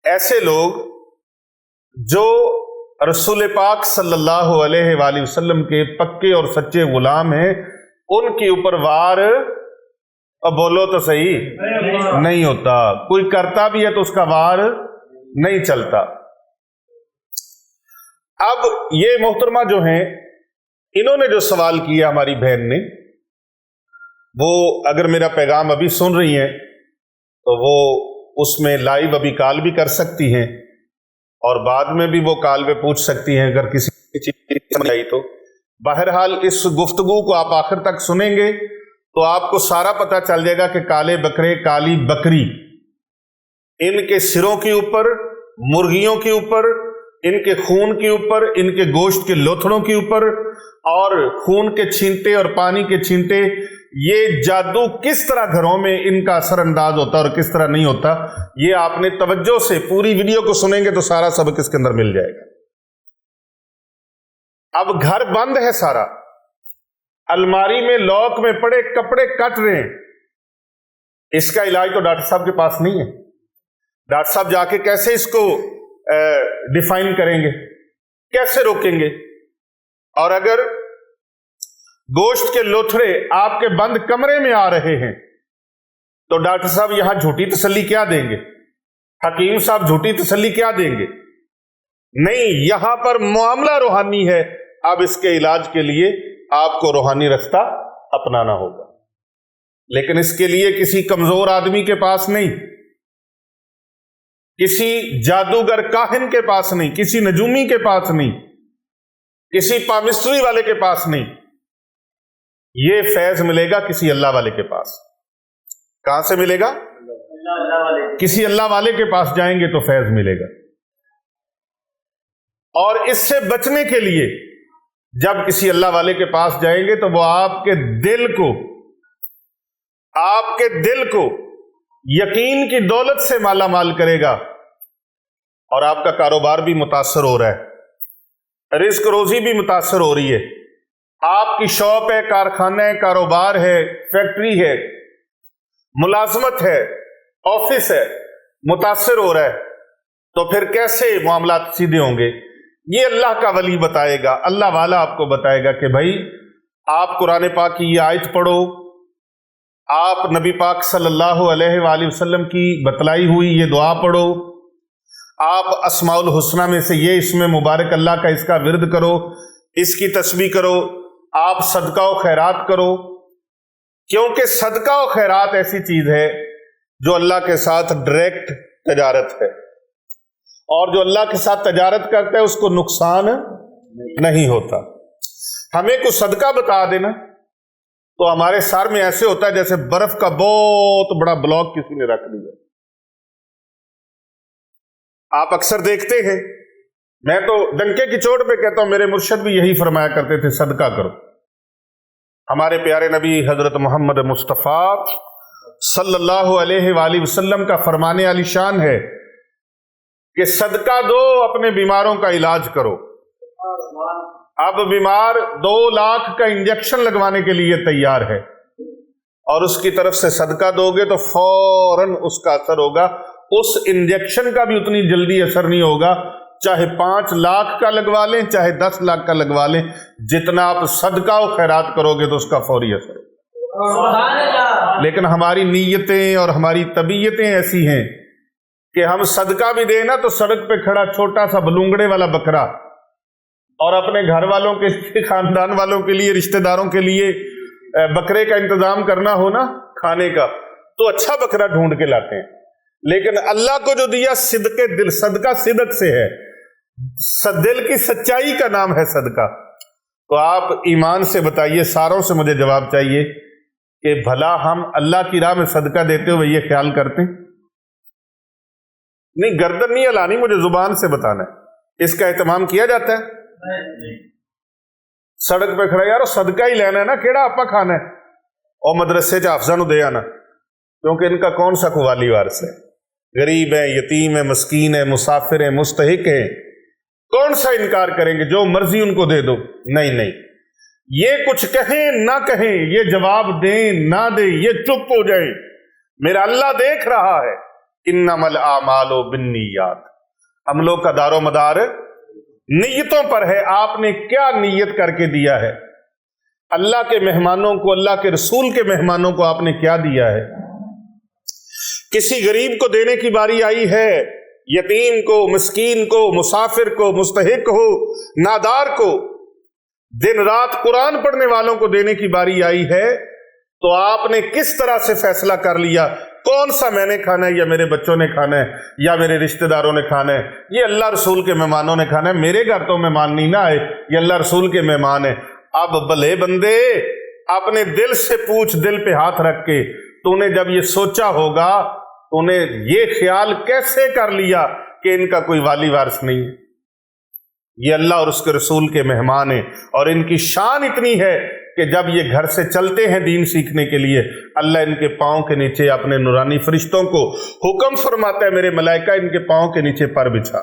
ایسے لوگ جو رسول پاک صلی اللہ علیہ وآلہ وسلم کے پکے اور سچے غلام ہیں، ان کے اوپر وار، اب بولو تو صحیح، نہیں ہوتا۔ کوئی کرتا بھی ہے تو اس کا وار نہیں چلتا۔ اب یہ محترمہ جو ہیں، انہوں نے جو سوال کیا ہماری بہن نے، وہ اگر میرا پیغام ابھی سن رہی ہیں تو وہ اس میں لائیو ابھی کال بھی کر سکتی ہیں، اور بعد میں بھی وہ کال پہ پوچھ سکتی ہیں اگر کسی چیز سمجھ آئی تو۔ بہرحال اس گفتگو کو آپ آخر تک سنیں گے تو آپ کو سارا پتہ چل جائے گا کہ کالے بکرے، کالی بکری، ان کے سروں کے اوپر، مرغیوں کے اوپر، ان کے خون کے اوپر، ان کے گوشت کے لوتھڑوں کے اوپر، اور خون کے چھینٹے اور پانی کے چھینٹے، یہ جادو کس طرح گھروں میں ان کا اثر انداز ہوتا ہے اور کس طرح نہیں ہوتا، یہ آپ نے توجہ سے پوری ویڈیو کو سنیں گے تو سارا سبق اس کے اندر مل جائے گا۔ اب گھر بند ہے سارا، الماری میں لاک میں پڑے کپڑے کٹ رہے ہیں، اس کا علاج تو ڈاکٹر صاحب کے پاس نہیں ہے۔ ڈاکٹر صاحب جا کے کیسے اس کو ڈیفائن کریں گے، کیسے روکیں گے؟ اور اگر گوشت کے لوتھڑے آپ کے بند کمرے میں آ رہے ہیں تو ڈاکٹر صاحب یہاں جھوٹی تسلی کیا دیں گے؟ حکیم صاحب جھوٹی تسلی کیا دیں گے؟ نہیں، یہاں پر معاملہ روحانی ہے۔ اب اس کے علاج کے لیے آپ کو روحانی رستہ اپنانا ہوگا، لیکن اس کے لیے کسی کمزور آدمی کے پاس نہیں، کسی جادوگر کاہن کے پاس نہیں، کسی نجومی کے پاس نہیں، کسی پامسٹری والے کے پاس نہیں، یہ فیض ملے گا کسی اللہ والے کے پاس۔ کہاں سے ملے گا؟ کسی اللہ والے کے پاس جائیں گے تو فیض ملے گا۔ اور اس سے بچنے کے لیے جب کسی اللہ والے کے پاس جائیں گے تو وہ آپ کے دل کو یقین کی دولت سے مالا مال کرے گا، اور آپ کا کاروبار بھی متاثر ہو رہا ہے، رزق روزی بھی متاثر ہو رہی ہے، آپ کی شاپ ہے، کارخانہ ہے، کاروبار ہے، فیکٹری ہے، ملازمت ہے، آفس ہے، متاثر ہو رہا ہے، تو پھر کیسے معاملات سیدھے ہوں گے؟ یہ اللہ کا ولی بتائے گا، اللہ والا آپ کو بتائے گا کہ بھائی آپ قرآن پاک کی یہ آیت پڑھو، آپ نبی پاک صلی اللہ علیہ وآلہ وسلم کی بتلائی ہوئی یہ دعا پڑھو، آپ اسماء الحسنہ میں سے یہ اسم مبارک اللہ کا اس کا ورد کرو، اس کی تسبیح کرو، آپ صدقہ و خیرات کرو، کیونکہ صدقہ و خیرات ایسی چیز ہے جو اللہ کے ساتھ ڈائریکٹ تجارت ہے، اور جو اللہ کے ساتھ تجارت کرتا ہے اس کو نقصان نہیں ہوتا۔ ہمیں کوئی صدقہ بتا دینا تو ہمارے سر میں ایسے ہوتا ہے جیسے برف کا بہت بڑا بلاک کسی نے رکھ دیا۔ آپ اکثر دیکھتے ہیں، میں تو ڈنکے کی چوٹ پہ کہتا ہوں، میرے مرشد بھی یہی فرمایا کرتے تھے، صدقہ کرو۔ ہمارے پیارے نبی حضرت محمد مصطفیٰ صلی اللہ علیہ وآلہ وسلم کا فرمان عالی شان ہے کہ صدقہ دو، اپنے بیماروں کا علاج کرو۔ اب بیمار 2 لاکھ کا انجیکشن لگوانے کے لیے تیار ہے، اور اس کی طرف سے صدقہ دو گے تو فوراً اس کا اثر ہوگا۔ اس انجیکشن کا بھی اتنی جلدی اثر نہیں ہوگا، چاہے 5 لاکھ کا لگوا لیں، چاہے 10 لاکھ کا لگوا لیں، جتنا آپ صدقہ و خیرات کرو گے تو اس کا فوری اثر ہوگا۔ لیکن ہماری نیتیں اور ہماری طبیعتیں ایسی ہیں کہ ہم صدقہ بھی دیں نا تو سڑک پہ کھڑا چھوٹا سا بلونگڑے والا بکرا، اور اپنے گھر والوں کے لیے، خاندان والوں کے لیے، رشتہ داروں کے لیے بکرے کا انتظام کرنا ہو نا کھانے کا، تو اچھا بکرا ڈھونڈ کے لاتے ہیں۔ لیکن اللہ کو جو دیا صدقے دل، صدقہ صدق سے ہے، دل کی سچائی کا نام ہے صدقہ۔ تو آپ ایمان سے بتائیے، ساروں سے مجھے جواب چاہیے کہ بھلا ہم اللہ کی راہ میں صدقہ دیتے ہوئے یہ خیال کرتے ہیں؟ نہیں، گردن نہیں ہلانی، مجھے زبان سے بتانا ہے، اس کا اہتمام کیا جاتا ہے؟ سڑک پہ کھڑا، یار صدقہ ہی لینا ہے نا، کیڑا آپا کھانا ہے، اور مدرسے حافظہ نو دے آنا، کیونکہ ان کا کون سا قوالی وارث ہے؟ غریب ہے، یتیم ہے، مسکین ہے، مسافر ہے، مستحق ہے، کون سا انکار کریں گے؟ جو مرضی ان کو دے دو۔ نہیں، یہ کچھ کہیں نہ کہیں، یہ جواب دیں نہ دیں، یہ چپ ہو جائیں، میرا اللہ دیکھ رہا ہے۔ انما الاعمال بالنیات، عملوں کا دار و مدار نیتوں پر ہے۔ آپ نے کیا نیت کر کے دیا ہے؟ اللہ کے مہمانوں کو، اللہ کے رسول کے مہمانوں کو آپ نے کیا دیا ہے؟ کسی غریب کو دینے کی باری آئی ہے، یتیم کو، مسکین کو، مسافر کو، مستحق ہو، نادار کو، دن رات قرآن پڑھنے والوں کو دینے کی باری آئی ہے، تو آپ نے کس طرح سے فیصلہ کر لیا کون سا میں نے کھانا ہے، یا میرے بچوں نے کھانا ہے، یا میرے رشتہ داروں نے کھانا ہے؟ یہ اللہ رسول کے مہمانوں نے کھانا ہے، میرے گھر تو مہمان نہیں نہ آئے، یہ اللہ رسول کے مہمان ہیں۔ اب بھلے بندے اپنے دل سے پوچھ، دل پہ ہاتھ رکھ کے، تو نے جب یہ سوچا ہوگا، تو نے یہ خیال کیسے کر لیا کہ ان کا کوئی والی وارث نہیں ہے؟ یہ اللہ اور اس کے رسول کے مہمان ہیں، اور ان کی شان اتنی ہے کہ جب یہ گھر سے چلتے ہیں دین سیکھنے کے لیے، اللہ ان کے پاؤں کے نیچے اپنے نورانی فرشتوں کو حکم فرماتا ہے، میرے ملائکہ ان کے پاؤں کے نیچے پر بچھا۔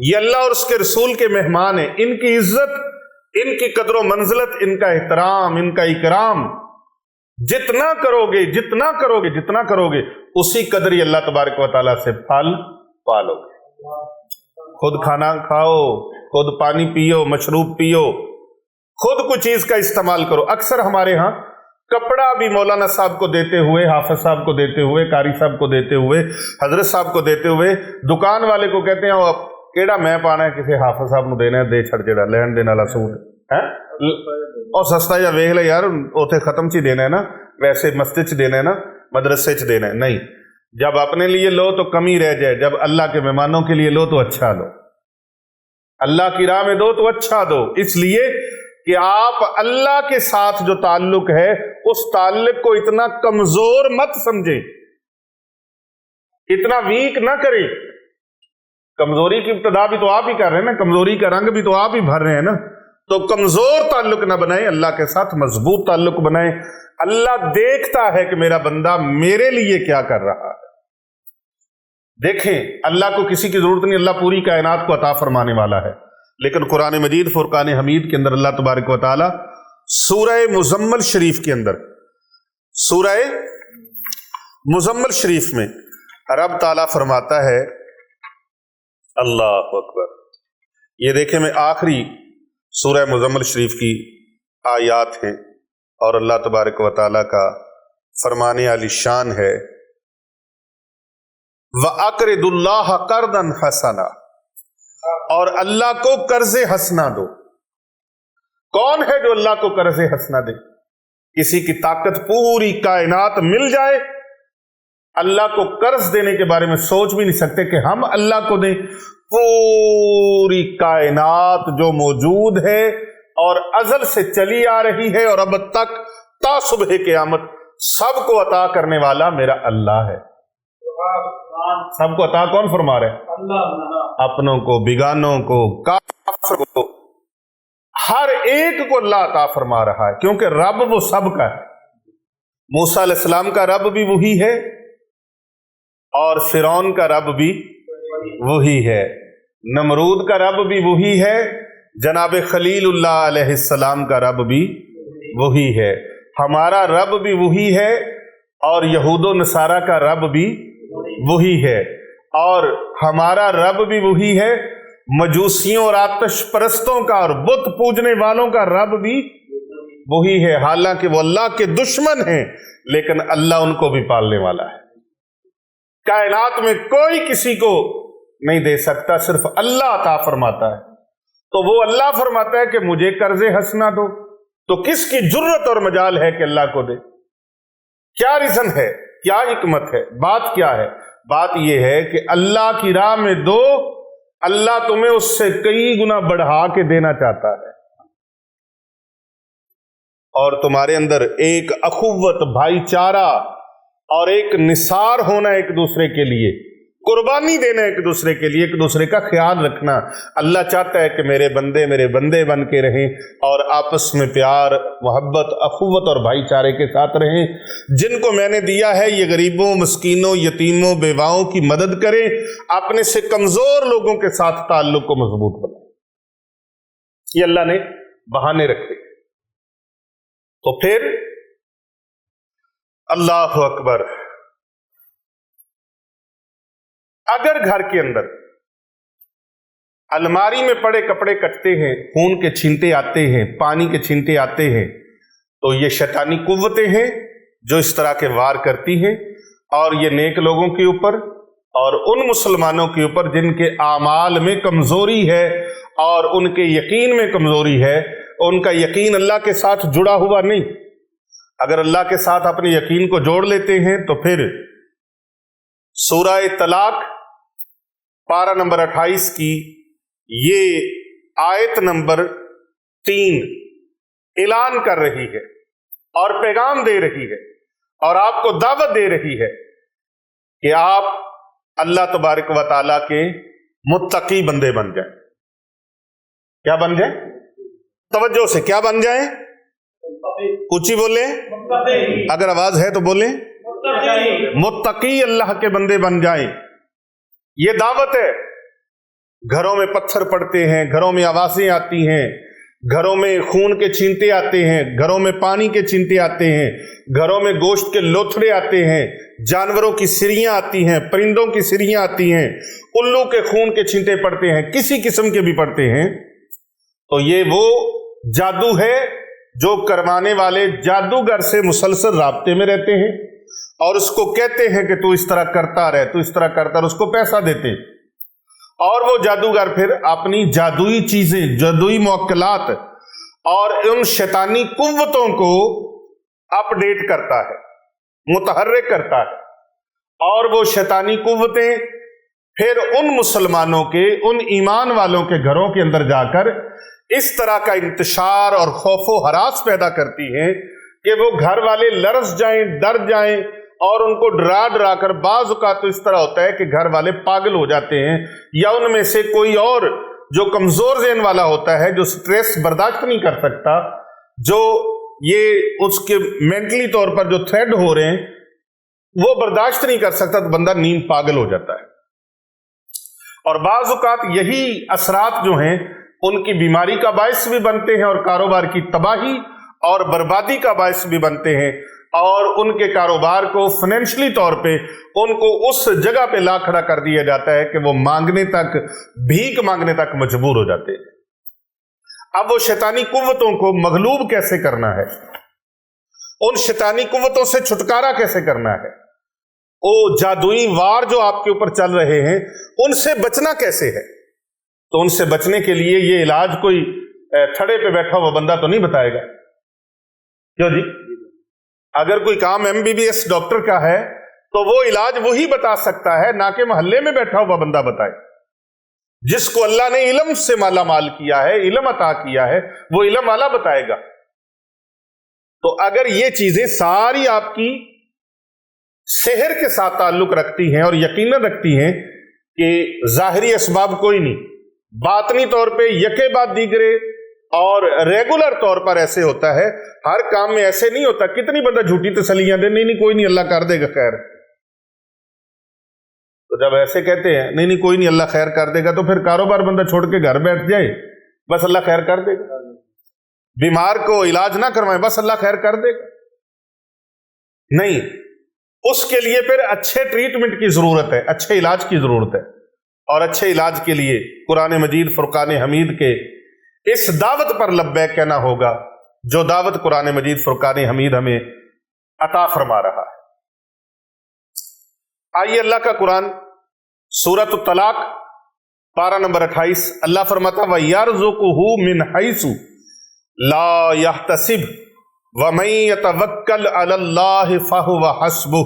یہ اللہ اور اس کے رسول کے مہمان ہیں، ان کی عزت، ان کی قدر و منزلت، ان کا احترام، ان کا اکرام جتنا کرو گے اسی قدر ہی اللہ تبارک و تعالیٰ سے پھل پالو گے۔ خود کھانا کھاؤ، خود پانی پیو، مشروب پیو، خود کچھ چیز کا استعمال کرو۔ اکثر ہمارے ہاں کپڑا بھی مولانا صاحب کو دیتے ہوئے، حافظ صاحب کو دیتے ہوئے، قاری صاحب کو دیتے ہوئے، حضرت صاحب کو دیتے ہوئے، دکان والے کو کہتے ہیں اب کیڑا میں پانا ہے، کسی حافظ صاحب نو دینا ہے، دے چھڑ جڑا لین دین والا سوٹ ہے اور سستا یا ویکھ لے یار، اوتھے ختم چ دینا ہے نا، ویسے مسجد چ دینا ہے نا، مدرسے چ دینا ہے۔ نہیں، جب اپنے لیے لو تو کمی رہ جائے، جب اللہ کے مہمانوں کے لیے لو تو اچھا لو، اللہ کی راہ میں دو تو اچھا دو، اس لیے کہ آپ اللہ کے ساتھ جو تعلق ہے اس تعلق کو اتنا کمزور مت سمجھیں، اتنا ویک نہ کریں۔ کمزوری کی ابتدا بھی تو آپ ہی کر رہے ہیں نا، کمزوری کا رنگ بھی تو آپ ہی بھر رہے ہیں نا، تو کمزور تعلق نہ بنائیں، اللہ کے ساتھ مضبوط تعلق بنائیں۔ اللہ دیکھتا ہے کہ میرا بندہ میرے لیے کیا کر رہا ہے۔ دیکھیں، اللہ کو کسی کی ضرورت نہیں، اللہ پوری کائنات کو عطا فرمانے والا ہے، لیکن قرآن مجید فرقان حمید کے اندر اللہ تبارک و تعالی سورہ مزمل شریف کے اندر، سورہ مزمل شریف میں رب تعالیٰ فرماتا ہے، اللہ اکبر، یہ دیکھیں میں آخری سورہ مزمل شریف کی آیات ہیں، اور اللہ تبارک و تعالیٰ کا فرمانے علی شان ہے، وَأَقْرِضُ اللَّهَ قَرْضًا حَسَنًا، اور اللہ کو قرض حسنہ دو۔ کون ہے جو اللہ کو قرض حسنہ دے؟ کسی کی طاقت پوری کائنات مل جائے، اللہ کو قرض دینے کے بارے میں سوچ بھی نہیں سکتے کہ ہم اللہ کو دیں۔ پوری کائنات جو موجود ہے اور ازل سے چلی آ رہی ہے اور اب تک تا صبح قیامت، سب کو عطا کرنے والا میرا اللہ ہے۔ سب کو عطا کون فرما رہے ہیں؟ اللہ۔ اپنوں کو، بیگانوں کو، کافر کو، ہر ایک کو اللہ عطا فرما رہا ہے، کیونکہ رب وہ سب کا ہے۔ موسیٰ علیہ السلام کا رب بھی وہی ہے، اور فرعون کا رب بھی وہی ہے، نمرود کا رب بھی وہی ہے، جناب خلیل اللہ علیہ السلام کا رب بھی وہی ہے، ہمارا رب بھی وہی ہے، اور یہود و نصارہ کا رب بھی وہی ہے، اور ہمارا رب بھی وہی ہے، مجوسیوں اور آتش پرستوں کا اور بت پوجنے والوں کا رب بھی وہی ہے، حالانکہ وہ اللہ کے دشمن ہیں، لیکن اللہ ان کو بھی پالنے والا ہے۔ کائنات میں کوئی کسی کو نہیں دے سکتا، صرف اللہ عطا فرماتا ہے۔ تو وہ اللہ فرماتا ہے کہ مجھے قرض حسنہ دو، تو کس کی جرت اور مجال ہے کہ اللہ کو دے؟ کیا ریزن ہے، کیا حکمت ہے، بات کیا ہے؟ بات یہ ہے کہ اللہ کی راہ میں دو، اللہ تمہیں اس سے کئی گنا بڑھا کے دینا چاہتا ہے، اور تمہارے اندر ایک اخوت، بھائی چارہ اور ایک نثار ہونا ایک دوسرے کے لیے، قربانی دینا ایک دوسرے کے لیے، ایک دوسرے کا خیال رکھنا۔ اللہ چاہتا ہے کہ میرے بندے بن کے رہیں اور آپس میں پیار، محبت، اخوت اور بھائی چارے کے ساتھ رہیں۔ جن کو میں نے دیا ہے یہ غریبوں، مسکینوں، یتیموں، بیواؤں کی مدد کریں، اپنے سے کمزور لوگوں کے ساتھ تعلق کو مضبوط بنائیں۔ یہ اللہ نے بہانے رکھے۔ تو پھر اللہ اکبر، اگر گھر کے اندر الماری میں پڑے کپڑے کٹتے ہیں، خون کے چھینٹے آتے ہیں، پانی کے چھینٹے آتے ہیں، تو یہ شیطانی قوتیں ہیں جو اس طرح کے وار کرتی ہیں، اور یہ نیک لوگوں کے اوپر اور ان مسلمانوں کے اوپر جن کے اعمال میں کمزوری ہے اور ان کے یقین میں کمزوری ہے، ان کا یقین اللہ کے ساتھ جڑا ہوا نہیں۔ اگر اللہ کے ساتھ اپنے یقین کو جوڑ لیتے ہیں تو پھر سورہ طلاق پارہ نمبر 28 کی یہ آیت نمبر 3 اعلان کر رہی ہے اور پیغام دے رہی ہے اور آپ کو دعوت دے رہی ہے کہ آپ اللہ تبارک و تعالیٰ کے متقی بندے بن جائیں۔ کیا بن جائیں؟ توجہ سے کیا بن جائیں؟ اونچی بولیں، اگر آواز ہے تو بولیں، متقی اللہ کے بندے بن جائیں۔ یہ دعوت ہے۔ گھروں میں پتھر پڑتے ہیں، گھروں میں آوازیں آتی ہیں، گھروں میں خون کے چھینٹے آتے ہیں، گھروں میں پانی کے چھینٹے آتے ہیں، گھروں میں گوشت کے لوتھڑے آتے ہیں، جانوروں کی سریاں آتی ہیں، پرندوں کی سریاں آتی ہیں، الو کے خون کے چھینٹے پڑتے ہیں، کسی قسم کے بھی پڑتے ہیں۔ تو یہ وہ جادو ہے جو کروانے والے جادوگر سے مسلسل رابطے میں رہتے ہیں اور اس کو کہتے ہیں کہ تو اس طرح کرتا رہ، تو اس طرح کرتا رہ، اس کو پیسہ دیتے ہیں، اور وہ جادوگر پھر اپنی جادوئی چیزیں، جادوئی موکلات اور ان شیطانی قوتوں کو اپ ڈیٹ کرتا ہے، متحرک کرتا ہے، اور وہ شیطانی قوتیں پھر ان مسلمانوں کے، ان ایمان والوں کے گھروں کے اندر جا کر اس طرح کا انتشار اور خوف و ہراس پیدا کرتی ہیں کہ وہ گھر والے لرز جائیں، ڈر جائیں، اور ان کو ڈرا ڈرا کر بعض اوقات تو اس طرح ہوتا ہے کہ گھر والے پاگل ہو جاتے ہیں، یا ان میں سے کوئی اور جو کمزور ذہن والا ہوتا ہے، جو سٹریس برداشت نہیں کر سکتا، جو یہ اس کے مینٹلی طور پر جو تھریڈ ہو رہے ہیں وہ برداشت نہیں کر سکتا، تو بندہ نیم پاگل ہو جاتا ہے۔ اور بعض اوقات یہی اثرات جو ہیں ان کی بیماری کا باعث بھی بنتے ہیں، اور کاروبار کی تباہی اور بربادی کا باعث بھی بنتے ہیں، اور ان کے کاروبار کو فائنینشلی طور پہ ان کو اس جگہ پہ لا کھڑا کر دیا جاتا ہے کہ وہ مانگنے تک، بھیک مانگنے تک مجبور ہو جاتے ہیں۔ اب وہ شیطانی قوتوں کو مغلوب کیسے کرنا ہے، ان شیطانی قوتوں سے چھٹکارا کیسے کرنا ہے، وہ جادوئی وار جو آپ کے اوپر چل رہے ہیں ان سے بچنا کیسے ہے، تو ان سے بچنے کے لیے یہ علاج کوئی تھڑے پہ بیٹھا ہوا بندہ تو نہیں بتائے گا، کیوں جی؟ اگر کوئی کام MBBS ڈاکٹر کا ہے تو وہ علاج وہی بتا سکتا ہے، نہ کہ محلے میں بیٹھا ہوا بندہ بتائے۔ جس کو اللہ نے علم سے مالا مال کیا ہے، علم عطا کیا ہے، وہ علم والا بتائے گا۔ تو اگر یہ چیزیں ساری آپ کی سحر کے ساتھ تعلق رکھتی ہیں اور یقیناً رکھتی ہیں کہ ظاہری اسباب کوئی نہیں، باطنی طور پہ یکے بعد دیگرے اور ریگولر طور پر ایسے ہوتا ہے، ہر کام میں ایسے نہیں ہوتا۔ کتنی بندہ جھوٹی تسلیاں دے، نہیں کوئی نہیں اللہ کر دے گا خیر، تو جب ایسے کہتے ہیں نہیں کوئی نہیں اللہ خیر کر دے گا، تو پھر کاروبار بندہ چھوڑ کے گھر بیٹھ جائے، بس اللہ خیر کر دے گا، بیمار کو علاج نہ کروائیں، بس اللہ خیر کر دے گا، نہیں، اس کے لیے پھر اچھے ٹریٹمنٹ کی ضرورت ہے، اچھے علاج کی ضرورت ہے، اور اچھے علاج کے لیے قرآن مجید فرقان حمید کے اس دعوت پر لبیک کہنا ہوگا جو دعوت قرآن مجید فرقان حمید ہمیں عطا فرما رہا ہے۔ آئیے اللہ کا قرآن سورۃ الطلاق پارہ نمبر 28، اللہ فرماتا وَيَرْزُقُهُ مِنْ حَيْثُ لَا يَحْتَسِبُ وَمَن يَتَوَكَّلْ عَلَى اللَّهِ فَهُوَ حَسْبُهُ،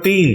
3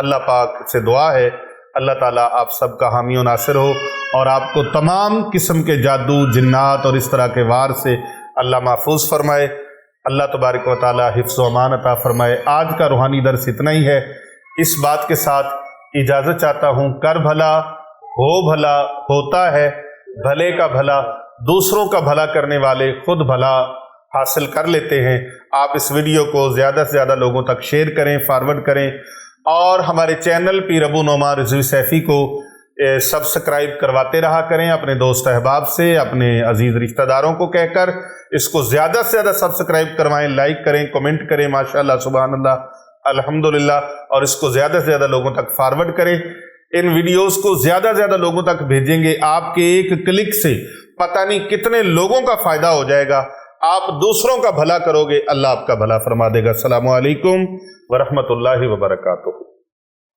اللہ پاک سے دعا ہے اللہ تعالیٰ آپ سب کا حامی و ناصر ہو اور آپ کو تمام قسم کے جادو، جنات اور اس طرح کے وار سے اللہ محفوظ فرمائے۔ اللہ تبارک و تعالیٰ حفظ و امان عطا فرمائے۔ آج کا روحانی درس اتنا ہی ہے۔ اس بات کے ساتھ اجازت چاہتا ہوں، کر بھلا ہو بھلا ہوتا ہے، بھلے کا بھلا دوسروں کا بھلا کرنے والے خود بھلا حاصل کر لیتے ہیں۔ آپ اس ویڈیو کو زیادہ سے زیادہ لوگوں تک شیئر کریں، فارورڈ کریں، اور ہمارے چینل پیر ابو نعمان رضوی سیفی کو سبسکرائب کرواتے رہا کریں اپنے دوست احباب سے، اپنے عزیز رشتہ داروں کو کہہ کر اس کو زیادہ سے زیادہ سبسکرائب کروائیں، لائک کریں، کمنٹ کریں، ماشاءاللہ سبحان اللہ الحمدللہ، اور اس کو زیادہ سے زیادہ لوگوں تک فارورڈ کریں۔ ان ویڈیوز کو زیادہ سے زیادہ لوگوں تک بھیجیں گے، آپ کے ایک کلک سے پتہ نہیں کتنے لوگوں کا فائدہ ہو جائے گا۔ آپ دوسروں کا بھلا کرو گے، اللہ آپ کا بھلا فرما دے گا۔ السلام علیکم ورحمۃ اللہ وبرکاتہ۔